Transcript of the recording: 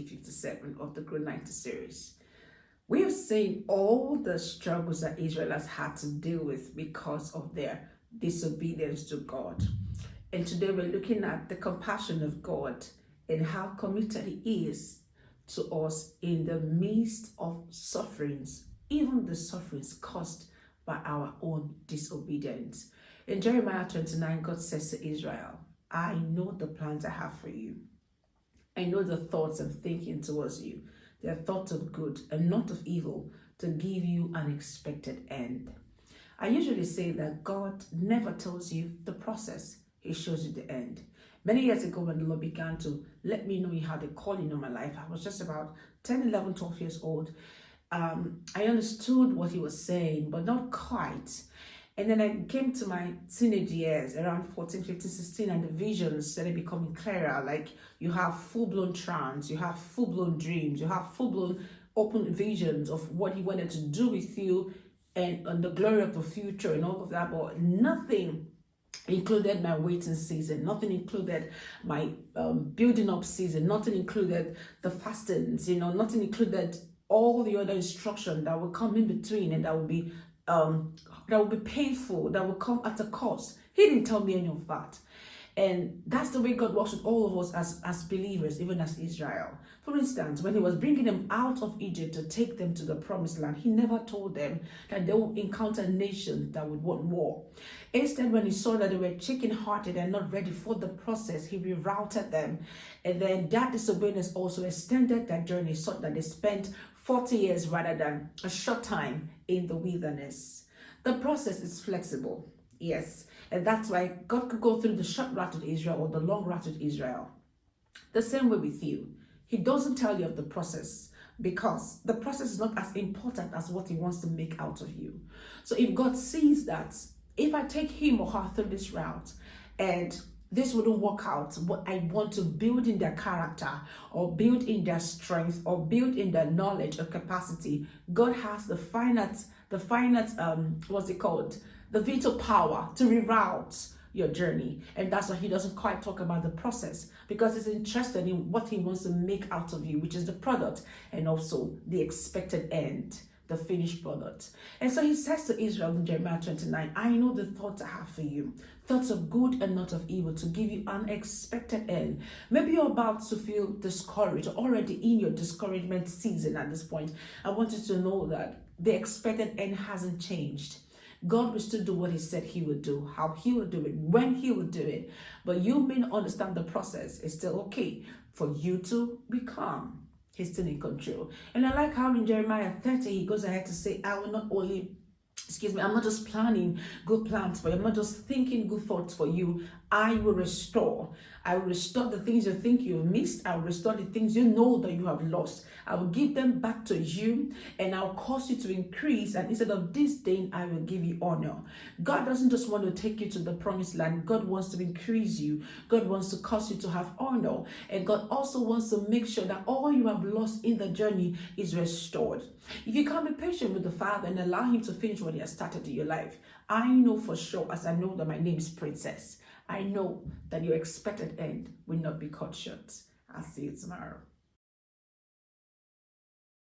57 of the Grow 90 series. We have seen all the struggles that Israel has had to deal with because of their disobedience to God. And today we're looking at the compassion of God and how committed He is to us in the midst of sufferings, even the sufferings caused by our own disobedience. In Jeremiah 29, God says to Israel, I know the plans I have for you. I know the thoughts I'm thinking towards you. They are thoughts of good and not of evil, to give you an expected end. I usually say that God never tells you the process. He shows you the end. Many years ago, when the Lord began to let me know He had a calling on my life, I was just about 10, 11, 12 years old. I understood what He was saying, but not quite. And then I came to my teenage years, around 14, 15, 16, and the visions started becoming clearer. Like, you have full-blown trance, you have full-blown dreams, you have full-blown open visions of what He wanted to do with you and the glory of the future and all of that, but nothing included my waiting season, nothing included my building up season, nothing included the fastings, nothing included all the other instruction that will come in between, and that will be painful, that will come at a cost. He didn't tell me any of that. And that's the way God works with all of us as believers, even as Israel. For instance, when He was bringing them out of Egypt to take them to the promised land, He never told them that they would encounter nations that would want war. Instead, when He saw that they were chicken-hearted and not ready for the process, He rerouted them. And then that disobedience also extended that journey, so that they spent 40 years rather than a short time in the wilderness. The process is flexible, yes. And that's why God could go through the short route with Israel or the long route with Israel. The same way with you. He doesn't tell you of the process because the process is not as important as what He wants to make out of you. So if God sees that, if I take him or her through this route and this wouldn't work out, what I want to build in their character or build in their strength or build in their knowledge or capacity, God has the finite, the veto power to reroute your journey. And that's why He doesn't quite talk about the process, because He's interested in what He wants to make out of you, which is the product and also the expected end, the finished product. And so He says to Israel in Jeremiah 29, I know the thoughts I have for you, thoughts of good and not of evil, to give you an expected end. Maybe you're about to feel discouraged, already in your discouragement season at this point. I want you to know that the expected end hasn't changed. God will still do what He said He would do, how He would do it, when He would do it. But you may not understand the process. It's still okay for you to be calm. He's still in control. And I like how in Jeremiah 30, He goes ahead to say, I will not only, I'm not just planning good plans for you. I'm not just thinking good thoughts for you. I will restore. I will restore the things you think you've missed. I will restore the things you know that you have lost. I will give them back to you, and I'll cause you to increase. And instead of disdain, I will give you honor. God doesn't just want to take you to the promised land. God wants to increase you. God wants to cause you to have honor. And God also wants to make sure that all you have lost in the journey is restored. If you can be patient with the Father and allow Him to finish what He has started in your life, I know for sure, as I know that my name is Princess, I know that your expected end will not be cut short. I'll see you tomorrow.